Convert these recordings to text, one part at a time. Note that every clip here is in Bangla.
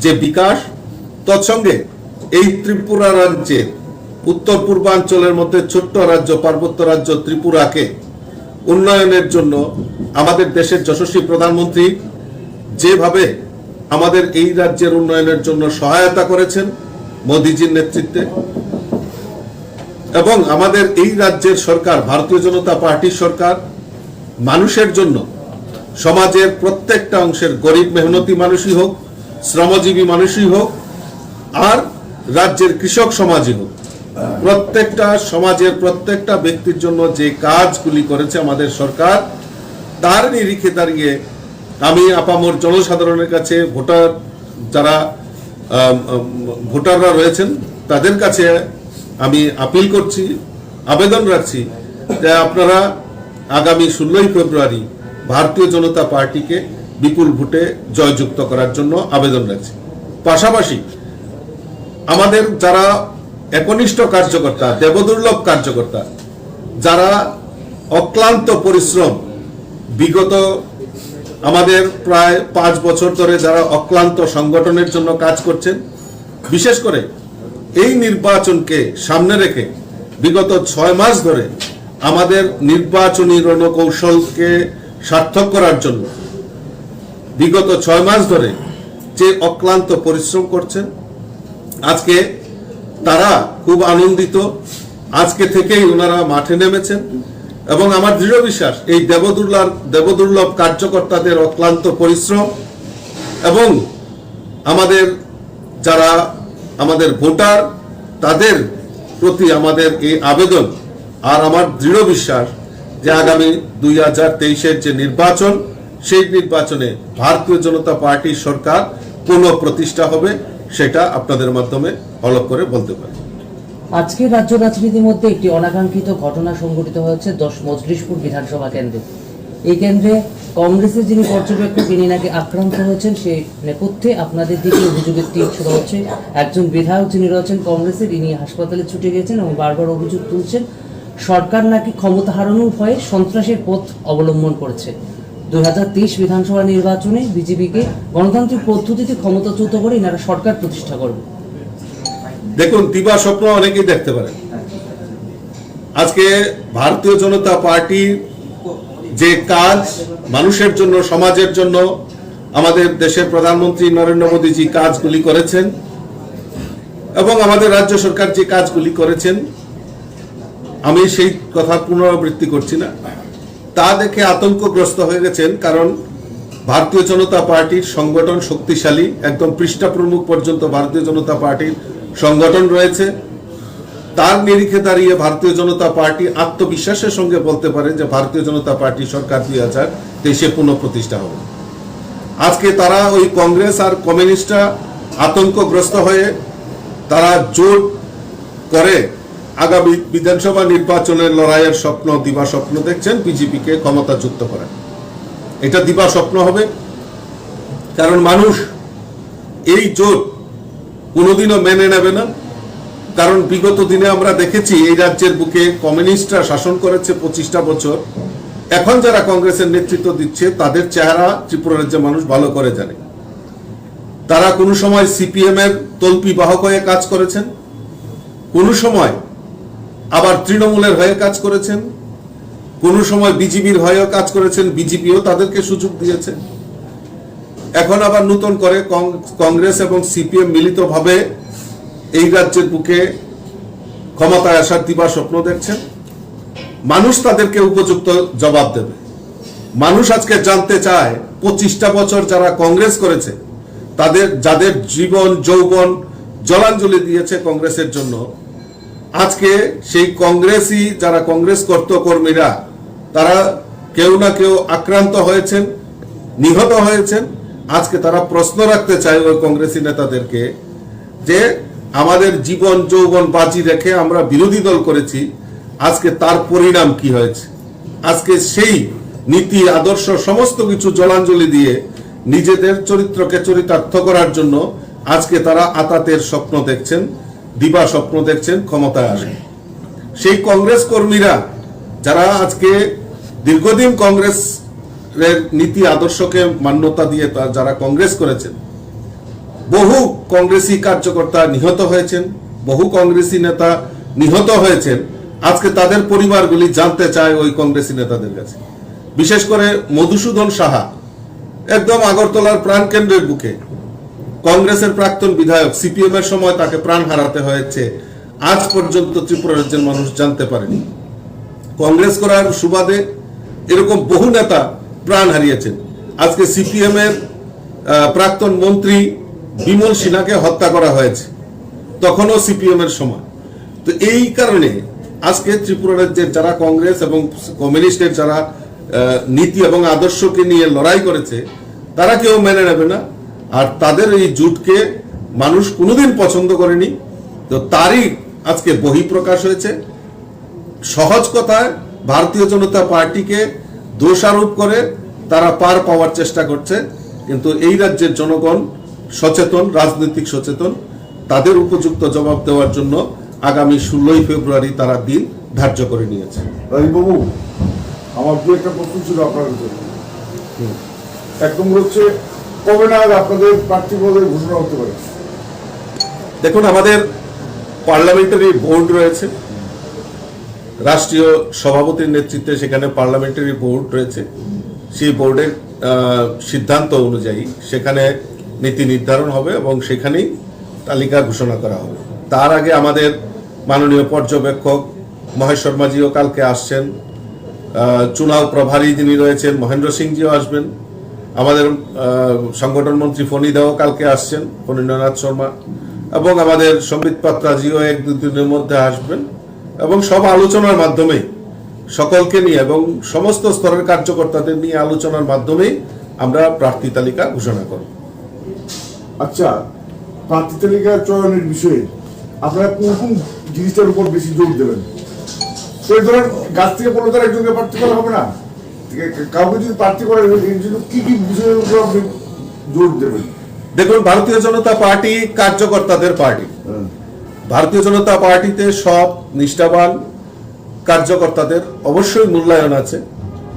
যে বিকাশ, তৎসঙ্গে এই ত্রিপুরা রাজ্যের উত্তর পূর্বাঞ্চলের মধ্যে ছোট্ট রাজ্য, পার্বত্য রাজ্য ত্রিপুরাকে উন্নয়নের জন্য আমাদের দেশের যশস্বী প্রধানমন্ত্রী যেভাবে আমাদের এই রাজ্যের উন্নয়নের জন্য সহায়তা করেছেন মোদিজির নেতৃত্বে, এবং আমাদের এই রাজ্যের সরকার, ভারতীয় জনতা পার্টির সরকার, মানুষের জন্য, সমাজের প্রত্যেকটা অংশের, গরিব মেহনতি মানুষই হোক, শ্রমজীবী মানুষই হোক, আর রাজ্যের কৃষক সমাজই হোক, প্রত্যেকটা সমাজের প্রত্যেকটা ব্যক্তির জন্য যে কাজগুলি করেছে আমাদের সরকার, তার নিরিখে দাঁড়িয়ে আমি আপামর জনসাধারণের কাছে, ভোটাররা রয়েছেন তাদের কাছে আমি আপিল করছি, আবেদন রাখছি যে আপনারা আগামী 16ই ফেব্রুয়ারি ভারতীয় জনতা পার্টিকে বিপুল ভোটে জয়যুক্ত করার জন্য আবেদন রাখছি। পাশাপাশি আমাদের যারা একনিষ্ঠ কার্যকর্তা, দেবদুর্লভ কার্যকর্তা, যারা অক্লান্ত পরিশ্রম, বিগত আমাদের প্রায় 5 বছর ধরে যারা অক্লান্ত সংগঠনের জন্য কাজ করছেন, বিশেষ করে এই নির্বাচনকে সামনে রেখে বিগত 6 মাস ধরে আমাদের নির্বাচনী রণকৌশলকে সার্থক করার জন্য বিগত 6 মাস ধরে যে অক্লান্ত পরিশ্রম করছেন, আজকে তারা খুব আনন্দিত। আজকে থেকেই ওনারা মাঠে নেমেছেন এবং আমার দৃঢ় বিশ্বাস এই দেবদুর্লভ কার্যকর্তাদের অক্লান্ত পরিশ্রম এবং আমাদের যারা আমাদের ভোটার, তাদের প্রতি আমাদের এই আবেদন, আর আমার দৃঢ় বিশ্বাস যে আগামী 2023-এর যে নির্বাচন, সেই নির্বাচনে ভারতীয় জনতা পার্টির সরকার পুনঃপ্রতিষ্ঠা হবে, সেটা আপনাদের মাধ্যমে অলক করে বলতে পারি। আজকে রাজ্য রাজনীতির মধ্যে একটি অনাকাঙ্ক্ষিত ঘটনা সংঘটিত হয়েছে মজলিশপুর বিধানসভা কেন্দ্রে। এই কেন্দ্রে কংগ্রেসের যিনি পর্যবেক্ষক, তিনি নাকি আক্রান্ত হয়েছেন। সেই নেপথ্যে আপনাদের দিকে অভিযোগের তীর ছোড়া হচ্ছে। একজন বিধায়ক যিনি রয়েছেন কংগ্রেসের, ইনি হাসপাতালে ছুটে গিয়েছেন এবং বারবার অভিযোগ তুলছেন সরকার নাকি ক্ষমতা হারানোর ভয়ে সন্ত্রাসের পথ অবলম্বন করেছে। 2023 বিধানসভা নির্বাচনে বিজেপিকে গণতান্ত্রিক পদ্ধতিতে ক্ষমতাচ্যুত করে এনারা সরকার প্রতিষ্ঠা করবে। দেখুন, দিবা স্বপ্ন অনেকেই দেখতে পারেন। আজকে ভারতীয় জনতা পার্টির যে কাজ মানুষের জন্য, সমাজের জন্য আমাদের দেশের প্রধানমন্ত্রী নরেন্দ্র মোদীজি কাজগুলি করেছেন এবং আমাদের রাজ্য সরকার যে কাজগুলি করেছেন, আমি সেই কথা পুনরাবৃত্তি করছি না, তা দেখে আতঙ্কগ্রস্ত হয়ে গেছেন। কারণ ভারতীয় জনতা পার্টির সংগঠন শক্তিশালী, একদম পৃষ্ঠা প্রমুখ পর্যন্ত ভারতীয় জনতা পার্টির সংগঠন রয়েছে। তার নিরিখে দাঁড়িয়ে ভারতীয় জনতা পার্টি আত্মবিশ্বাসের সঙ্গে বলতে পারে যে ভারতীয় জনতা পার্টি সরকার 2023-এ পুনঃপ্রতিষ্ঠা হবে। আজকে তারা ওই কংগ্রেস আর কমিউনিস্টরা আতঙ্কগ্রস্ত হয়ে তারা জোর করে আগামী বিধানসভা নির্বাচনের লড়াইয়ের স্বপ্ন, দিবা স্বপ্ন দেখছেন বিজেপিকে ক্ষমতাচ্যুত করা। এটা দিবা স্বপ্ন হবে, কারণ মানুষ এই জোট কোনোদিনও মেনে নেবে না। কারণ বিগত দিনে আমরা দেখেছি এই রাজ্যের বুকে কমিউনিস্টরা শাসন করেছে 25টা বছর। এখন যারা কংগ্রেসের নেতৃত্ব দিচ্ছে তাদের চেহারা ত্রিপুরা রাজ্যের মানুষ ভালো করে জানে। তারা কোনো সময় সিপিএম এর তল্পি বাহক হয়ে কাজ করেছেন, কোনো সময় আবার তৃণমূলের হয়ে কাজ করেছেন, কোনো সময় বিজেপির হয়েও কাজ করেছেন, বিজেপিও তাদেরকে সুযোগ দিয়েছে। এখন আবার নতুন করে কংগ্রেস এবং সিপিএম মিলিতভাবে এই রাজ্যের বুকে ক্ষমতায় আসার দিবা স্বপ্ন দেখছেন। মানুষ তাদেরকে উপযুক্ত জবাব দেবে। মানুষ আজকে জানতে চায় 25টা বছর যারা কংগ্রেস করেছে, যাদের জীবন যৌবন জলাঞ্জলি দিয়েছে কংগ্রেসের জন্য, আজকে সেই কংগ্রেসই যারা কংগ্রেস কর্মীরা, তারা কেউ না কেউ আক্রান্ত হয়েছেন, নিহত হয়েছেন। আজকে তারা প্রশ্ন রাখতে চায় ওই কংগ্রেসী নেতাদেরকে যে আমাদের জীবন যৌবন বাজি রেখে আমরা বিরোধী দল করেছি, আজকে তার পরিণাম কি হয়েছে। আজকে সেই নীতি আদর্শ সমস্ত কিছু জলাঞ্জলি দিয়ে নিজেদের চরিত্রকে চরিতার্থ করার জন্য আজকে তারা আতাতের স্বপ্ন দেখছেন, দিবা স্বপ্ন দেখছেন ক্ষমতায় আসে। সেই কংগ্রেস কর্মীরা যারা আজকে দীর্ঘদিন কংগ্রেসের নীতি আদর্শকে মান্যতা দিয়ে যারা কংগ্রেস করেছেন, বহু কংগ্রেসি কার্যকর্তা নিহত হয়েছেন, বহু কংগ্রেসি নেতা নিহত হয়েছেন। আজকে তাদের পরিবারগুলি জানতে চায় ওই কংগ্রেসি নেতাদের কাছে। বিশেষ করে মধুসূদন সাহা, একদম আগরতলার প্রাণকেন্দ্রের বুকে কংগ্রেসের প্রাক্তন বিধায়ক, সিপিএম এর সময় তাকে প্রাণ হারাতে হয়েছে, আজ পর্যন্ত ত্রিপুরা রাজ্যের মানুষ জানতে পারেনি। কংগ্রেস করার সুবাদে এরকম বহু নেতা প্রাণ হারিয়েছেন। আজকে সিপিএম এর প্রাক্তন মন্ত্রী বিমল সিনহাকে হত্যা করা হয়েছে, তখনও সিপিএম এর সময়। তো এই কারণে আজকে ত্রিপুরা রাজ্যের যারা কংগ্রেস এবং কমিউনিস্টের যারা নীতি এবং আদর্শকে নিয়ে লড়াই করেছে, তারা কেউ মেনে নেবে না। আর তাদের এই জুটকে মানুষ কোনোদিন পছন্দ করেনি। তো তারই আজকে বহিঃপ্রকাশ হয়েছে। সহজ কথায় ভারতীয় জনতা পার্টিকে দোষারোপ করে তারা পার পাওয়ার চেষ্টা করছে, কিন্তু এই রাজ্যের জনগণ সচেতন, রাজনৈতিক সচেতন। তাদের উপযুক্ত জবাব দেওয়ার জন্য আগামী 16ই ফেব্রুয়ারি তারা দিন ধার্য করে নিয়েছে। রাজীববাবু, আমার দু একটা প্রশ্ন ছিল আপনার কাছে। এক নম্বর হচ্ছে, কবে নাগাদ আপনাদের প্রার্থী পদের ঘোষণা হতে পারে? দেখুন, আমাদের পার্লামেন্টারি বোর্ড রয়েছে, রাষ্ট্রীয় সভাপতির নেতৃত্বে সেখানে পার্লামেন্টারি বোর্ড রয়েছে। সেই বোর্ডের সিদ্ধান্ত অনুযায়ী সেখানে নীতি নির্ধারণ হবে এবং সেখানেই তালিকা ঘোষণা করা হবে। তার আগে আমাদের মাননীয় পর্যবেক্ষক মহেশ শর্মাজিও কালকে আসছেন, চুনাও প্রভারী যিনি রয়েছেন মহেন্দ্র সিংজিও আসবেন, আমাদের সংগঠন মন্ত্রী ফণীদাও কালকে আসছেন, ফণীন্দ্রনাথ শর্মা, এবং আমাদের সম্বিত পাত্রাজিও 1-2 দিনের মধ্যে আসবেন। এবং সব আলোচনার মাধ্যমে সকলকে নিয়ে এবং সমস্ত স্তরের কার্যকর্তাদের নিয়ে আলোচনার মাধ্যমেই আমরা প্রার্থী তালিকা ঘোষণা করব। আচ্ছা, প্রার্থী তালিকা চয়নের বিষয়ে আপনারা কোন কোন জিনিসটার উপর বেশি জোর দেবেন? সেই ধরেন, গাছ থেকে পড়লে তার একজনকে প্রার্থী করা হবে না। কাউকে যদি প্রার্থী করা হয়, এর জন্য কি কি বিষয়ের উপর আপনি জোর দেবেন? দেখুন, ভারতীয় জনতা পার্টি কার্যকর্তাদের পার্টি। ভারতীয় জনতা পার্টিতে সব নিষ্ঠাবান কার্যকর্তাদের অবশ্যই মূল্যায়ন আছে,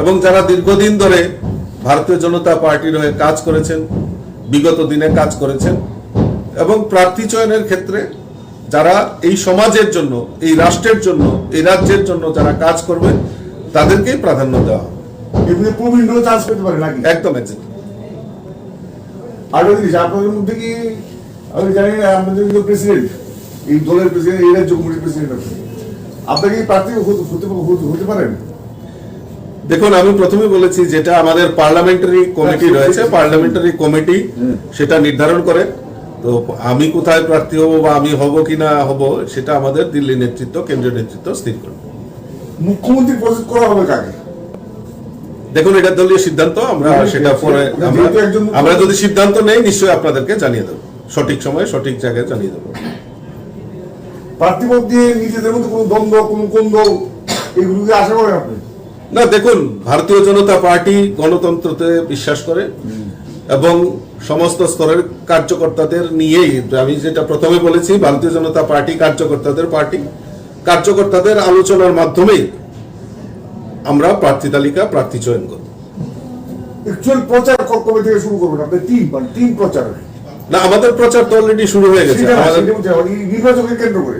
এবং যারা দীর্ঘদিন ধরে ভারতীয় জনতা পার্টির হয়ে কাজ করেছেন, বিগত দিনে কাজ করেছেন, এবং প্রার্থী চয়নের ক্ষেত্রে যারা এই সমাজের জন্য, এই রাষ্ট্রের জন্য, এই রাজ্যের জন্য যারা কাজ করবে তাদেরকেই প্রাধান্য দেওয়া হবে। এমনি প্রবীণ চান্স পেতে পারে নাকি? একদম একদম। আর জিনিস, আপনাদের মধ্যে কি আমি জানি না, আমাদের কিন্তু প্রেসিডেন্ট, এই দলের প্রেসিডেন্ট, এই রাজ্য কমিটির প্রেসিডেন্ট, আপনি কি প্রার্থী হতে পারেন? দেখুন, আমি প্রথমে বলেছি যেটা আমাদের পার্লামেন্টারি কমিটি রয়েছে, পার্লামেন্টারি কমিটি সেটা নির্ধারণ করে। তো আমি কোথায় প্রার্থী হব বা আমি হব কিনা হব, সেটা আমাদের দিল্লি নেতৃত্ব, কেন্দ্রীয় নেতৃত্ব স্থির করবে। মুখ্যমন্ত্রী প্রসেস করা হবে কাকে? দেখুন, এটা দলীয় সিদ্ধান্ত, আমরা সেটা পরে আমরা যদি সিদ্ধান্ত নেই নিশ্চয়ই আপনাদেরকে জানিয়ে দেবো, সঠিক সময়ে সঠিক জায়গায় জানিয়ে দেবো। প্রার্থী মধ্যে নিজেদের মধ্যে কোনো দ্বন্দ্ব, কোনো দ্বন্দ্ব এগুলোকে আশা করেন আপনি? না, দেখুন, ভারতীয় জনতা পার্টি গণতন্ত্রতে বিশ্বাস করে এবং সমস্ত স্তরের কার্যকর্তাদের নিয়েই, আমি যেটা প্রথমে বলেছি, ভারতীয় জনতা পার্টি কার্যকর্তাদের পার্টি, কার্যকর্তাদের আলোচনার মাধ্যমেই আমরা প্রার্থী তালিকা, প্রার্থী চয়ন করব। অ্যাকচুয়াল প্রচার কবে থেকে শুরু করবেন আপনি? টিম প্রচার না, আমাদের প্রচার তো অলরেডি শুরু হয়ে গেছে। নির্বাচনকে কেন্দ্র করে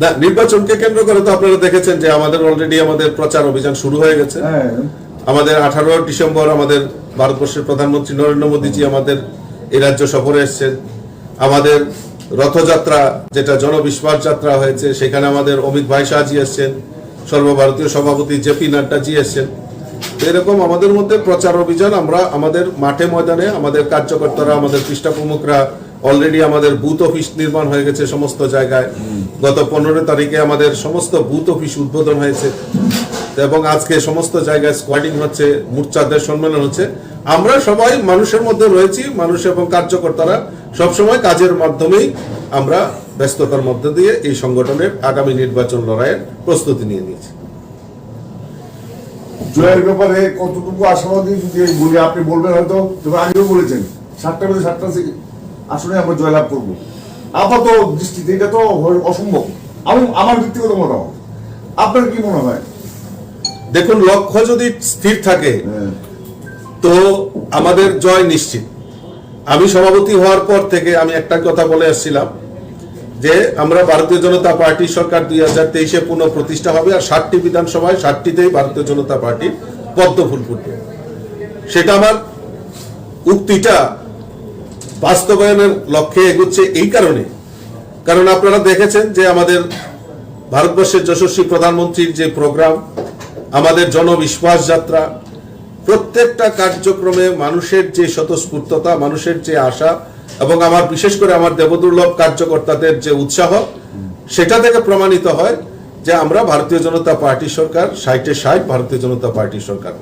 না, নির্বাচনকে কেন্দ্র করে তো আপনারা দেখেছেন যে আমাদের অলরেডি আমাদের প্রচার অভিযান শুরু হয়ে গেছে। আমাদের 18 ডিসেম্বর আমাদের ভারতবর্ষের প্রধানমন্ত্রী নরেন্দ্র মোদীজি আমাদের এই রাজ্য সফরে এসেছেন। আমাদের রথযাত্রা, যেটা জনবিশ্বাস যাত্রা হয়েছে, সেখানে আমাদের অমিত ভাই শাহজি এসছেন, সর্বভারতীয় সভাপতি জেপি নাড্ডাজি এসছেন। এরকম আমাদের মধ্যে প্রচার অভিযান, আমরা আমাদের মাঠে ময়দানে আমাদের কার্যকর্তারা, আমাদের পৃষ্ঠা প্রমুখরা, অলরেডি আমাদের বুথ অফিস নির্মাণ হয়ে গেছে সমস্ত জায়গায়। গত 15 তারিখে আমাদের সমস্ত বুথ অফিস উদ্বোধন হয়েছে এবং আজকে সমস্ত জায়গায় স্কোয়াডিং হচ্ছে, মোর্চাদের সম্মেলন হচ্ছে। আমরা সবাই মানুষের মধ্যে রয়েছি, মানুষ এবং কার্যকর্তারা সবসময় কাজের মাধ্যমেই আমরা ব্যস্ততার মধ্যে দিয়ে এই সংগঠনের আগামী নির্বাচন লড়াইয়ের প্রস্তুতি নিয়ে নিয়েছি। জয়ের ব্যাপারে কতটুকু আশাবাদী যদি বলি, আপনি বলবেন হয়তো, তবে আগেও বলেছেন 7টা বেজে 7টা আসলে আমরা জয়লাভ করবো। আপাতত দৃষ্টিতে এটা তো অসম্ভব, আমার ব্যক্তিগত মতামত। আপনার কি মনে হয়? দেখুন, লক্ষ্য যদি স্থির থাকে তো আমাদের জয় নিশ্চিত। আমি সভাপতি হওয়ার পর থেকে আমি একটা কথা বলে আসছিলাম যে আমরা ভারতীয় জনতা পার্টি সরকার 2023-এ পুনঃ প্রতিষ্ঠা হবে, আর 60টি বিধানসভায় 60টিতেই ভারতীয় জনতা পার্টি পদ্ম ফুল ফুটবে। সেটা আমার উক্তিটা বাস্তবায়নের লক্ষ্যে এগুচ্ছে এই কারণে, কারণ আপনারা দেখেছেন যে আমাদের ভারতবর্ষের যশস্বী প্রধানমন্ত্রীর যে প্রোগ্রাম, আমাদের জনবিশ্বাস যাত্রা, প্রত্যেকটা কার্যক্রমে মানুষের যে স্বতঃস্ফূর্ততা, মানুষের যে আশা, এবং আমার বিশেষ করে আমার দেবদুর্লভ কার্যকর্তাদের যে উৎসাহ, সেটা থেকে প্রমাণিত হয় যে আমরা ভারতীয় জনতা পার্টি সরকার, 60-এ 60 ভারতীয় জনতা পার্টি সরকার।